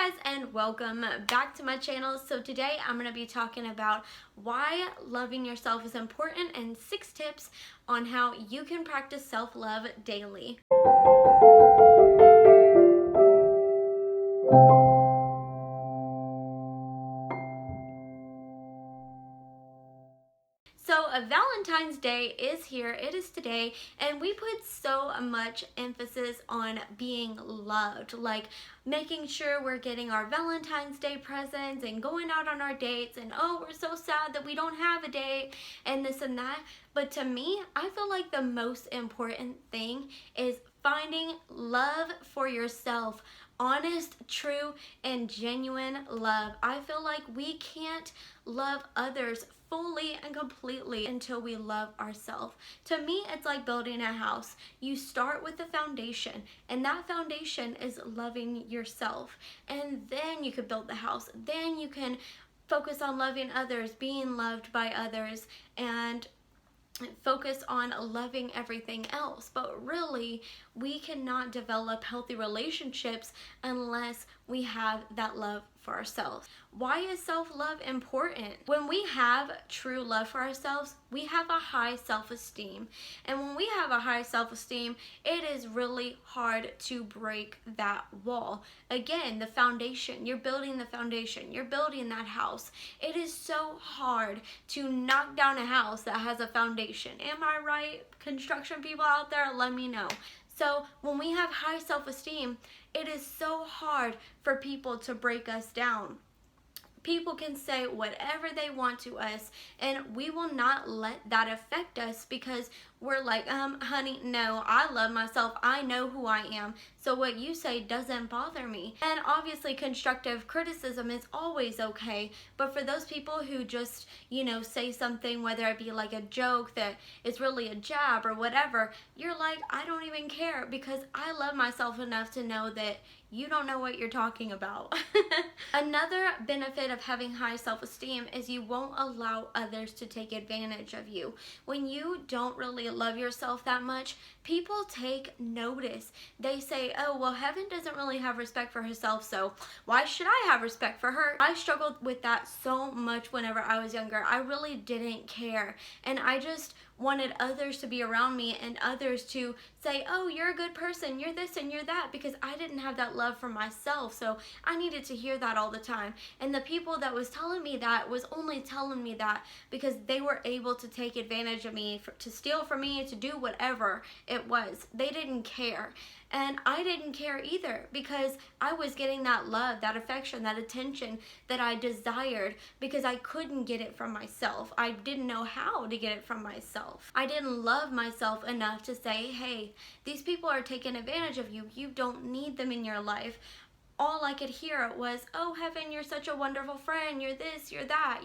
Hey guys, and welcome back to my channel. So today I'm going to be talking about why loving yourself is important and 6 tips on how you can practice self-love daily. So Valentine's Day is here, it is today, and we put so much emphasis on being loved, like making sure we're getting our Valentine's Day presents and going out on our dates, and oh, we're so sad that we don't have a date and this and that. But to me, I feel like the most important thing is finding love for yourself. Honest, true, and genuine love. I feel like we can't love others fully and completely until we love ourselves. To me, it's like building a house. You start with the foundation, and that foundation is loving yourself. And then you can build the house. Then you can focus on loving others, being loved by others, and focus on loving everything else. But really, we cannot develop healthy relationships unless we have that love for ourselves. Why is self-love important? When we have true love for ourselves, we have a high self-esteem. And when we have a high self-esteem, it is really hard to break that wall. Again, the foundation, you're building the foundation, you're building that house. It is so hard to knock down a house that has a foundation. Am I right? Construction people out there, let me know. So when we have high self-esteem, it is so hard for people to break us down. People can say whatever they want to us, and we will not let that affect us because we're like, honey, no, I love myself. I know who I am. So what you say doesn't bother me. And obviously constructive criticism is always okay. But for those people who just, say something, whether it be like a joke that is really a jab or whatever, you're like, I don't even care because I love myself enough to know that you don't know what you're talking about. Another benefit of having high self-esteem is you won't allow others to take advantage of you. When you don't really love yourself that much, people take notice. They say, oh, well, Heaven doesn't really have respect for herself, so why should I have respect for her? I struggled with that so much whenever I was younger. I really didn't care, and I just wanted others to be around me and others to say, oh, you're a good person, you're this and you're that, because I didn't have that love for myself. So I needed to hear that all the time. And the people that was telling me that was only telling me that because they were able to take advantage of me, to steal from me, to do whatever it was. They didn't care. And I didn't care either because I was getting that love, that affection, that attention that I desired because I couldn't get it from myself. I didn't know how to get it from myself. I didn't love myself enough to say, hey, these people are taking advantage of you. You don't need them in your life. All I could hear was, oh, Heaven, you're such a wonderful friend, you're this, you're that,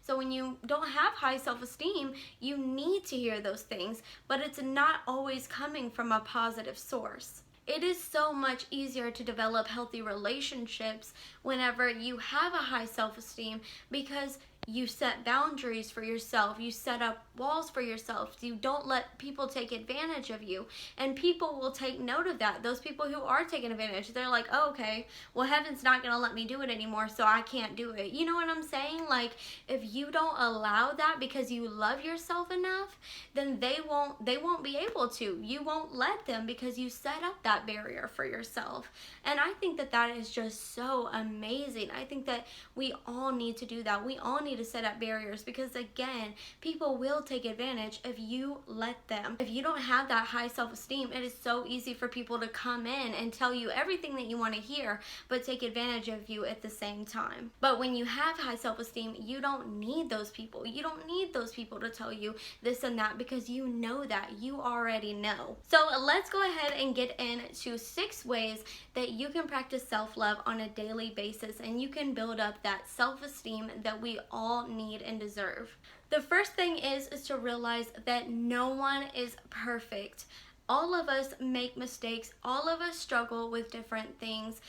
So when you don't have high self-esteem, you need to hear those things, but it's not always coming from a positive source. It is so much easier to develop healthy relationships whenever you have a high self-esteem because you set boundaries for yourself, you set up walls for yourself, you don't let people take advantage of you, and people will take note of that. Those people who are taking advantage, they're like, oh, okay, well, Heaven's not gonna let me do it anymore, so I can't do it. You know what I'm saying? Like, if you don't allow that because you love yourself enough, then they won't be able to. You won't let them because you set up that barrier for yourself. And I think that that is just so amazing. I think that we all need to do that. We all need to set up barriers because, again, people will take advantage if you let them. If you don't have that high self-esteem, it is so easy for people to come in and tell you everything that you want to hear but take advantage of you at the same time. But when you have high self-esteem, you don't need those people. You don't need those people to tell you this and that because you know that. You already know. So let's go ahead and get into 6 ways that you can practice self-love on a daily basis and you can build up that self-esteem that we all need and deserve. The first thing is to realize that no one is perfect. All of us make mistakes. All of us struggle with different things.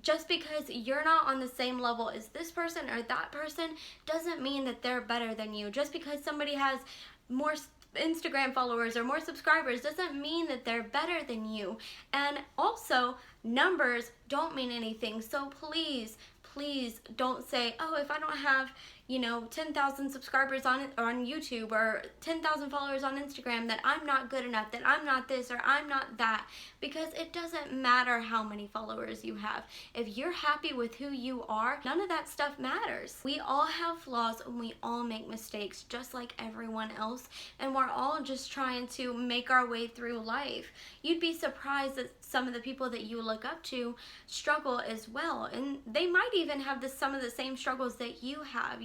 Just because you're not on the same level as this person or that person doesn't mean that they're better than you. Just because somebody has more Instagram followers or more subscribers doesn't mean that they're better than you. And also, numbers don't mean anything. So please, please don't say, oh, if I don't have, 10,000 subscribers on YouTube or 10,000 followers on Instagram, that I'm not good enough, that I'm not this or I'm not that, because it doesn't matter how many followers you have. If you're happy with who you are, none of that stuff matters. We all have flaws and we all make mistakes just like everyone else, and we're all just trying to make our way through life. You'd be surprised that some of the people that you look up to struggle as well, and they might even have some of the same struggles that you have,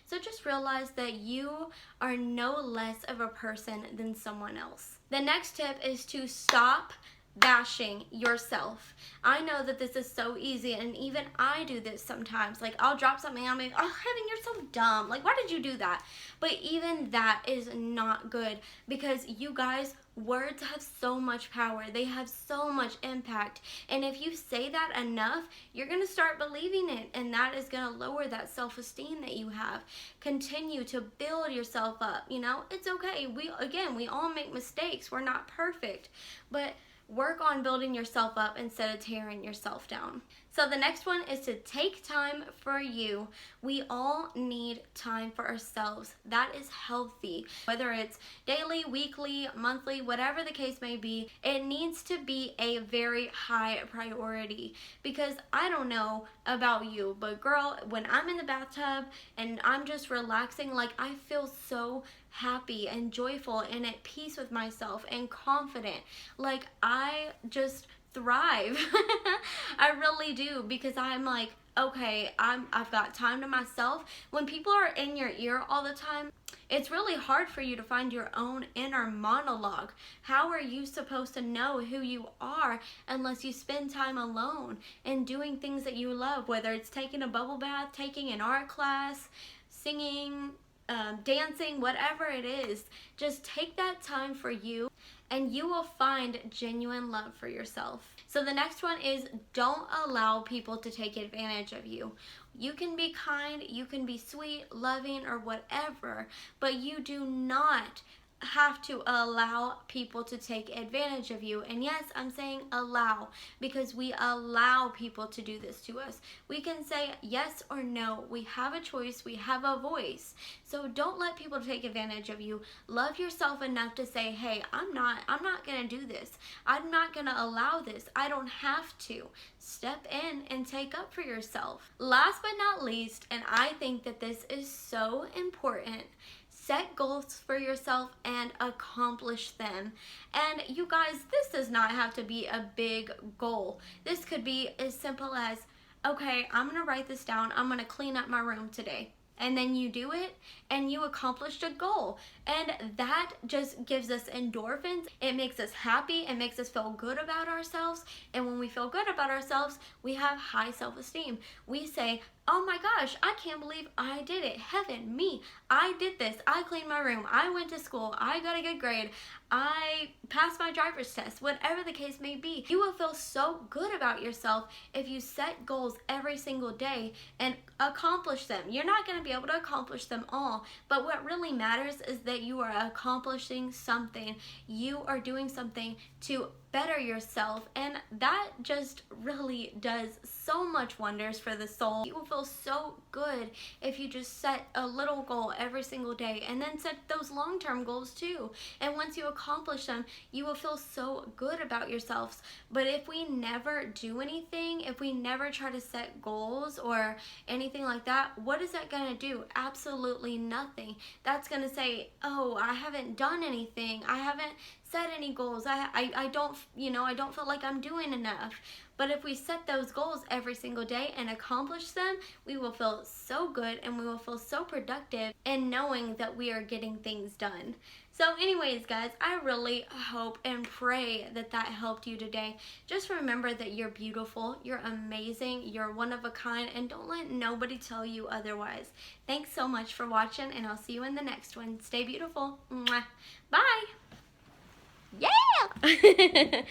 So just realize that you are no less of a person than someone else. The next tip is to stop bashing yourself. I know that this is so easy, and even I do this sometimes. Like, I'll drop something, I'm like, oh, Heaven, you're so dumb. Like, why did you do that? But even that is not good, because you guys, words have so much power. They have so much impact. And if you say that enough, you're going to start believing it, and that is going to lower that self-esteem that you have. Continue to build yourself up. It's okay. We all make mistakes. We're not perfect. But work on building yourself up instead of tearing yourself down. So the next one is to take time for you. We all need time for ourselves. That is healthy. Whether it's daily, weekly, monthly, whatever the case may be, it needs to be a very high priority. Because I don't know about you, but girl, when I'm in the bathtub and I'm just relaxing, like, I feel so happy and joyful and at peace with myself and confident. Like, I just thrive. I really do, because I'm like, okay, I've got time to myself. When people are in your ear all the time, it's really hard for you to find your own inner monologue. How are you supposed to know who you are unless you spend time alone and doing things that you love, whether it's taking a bubble bath, taking an art class, singing, dancing, whatever it is. Just take that time for you, and you will find genuine love for yourself. So the next one is, don't allow people to take advantage of you. You can be kind, you can be sweet, loving, or whatever, but you do not have to allow people to take advantage of you. And yes, I'm saying allow, because we allow people to do this to us. We can say yes or no. We have a choice. We have a voice. So don't let people take advantage of you. Love yourself enough to say, hey, I'm not gonna do this. I'm not gonna allow this. I don't have to. Step in and take up for yourself. Last but not least, and I think that this is so important, set goals for yourself and accomplish them. And you guys, this does not have to be a big goal. This could be as simple as, okay, I'm gonna write this down. I'm gonna clean up my room today. And then you do it and you accomplished a goal. And that just gives us endorphins. It makes us happy. It makes us feel good about ourselves. And when we feel good about ourselves, we have high self-esteem. We say, oh my gosh, I can't believe I did it. Heaven, me, I did this. I cleaned my room. I went to school. I got a good grade. I passed my driver's test. Whatever the case may be, you will feel so good about yourself if you set goals every single day and accomplish them. You're not going to be able to accomplish them all, but what really matters is that you are accomplishing something. You are doing something to better yourself, and that just really does so much wonders for the soul. You will feel so good if you just set a little goal every single day, and then set those long-term goals too. And once you accomplish them, you will feel so good about yourselves. But if we never do anything, if we never try to set goals or anything like that, what is that going to do? Absolutely nothing. That's going to say, oh, I haven't done anything. I haven't set any goals. I don't feel like I'm doing enough. But if we set those goals every single day and accomplish them, we will feel so good and we will feel so productive in knowing that we are getting things done. So anyways, guys, I really hope and pray that that helped you today. Just remember that you're beautiful, you're amazing, you're one of a kind, and don't let nobody tell you otherwise. Thanks so much for watching, and I'll see you in the next one. Stay beautiful. Mwah. Bye. Yeah!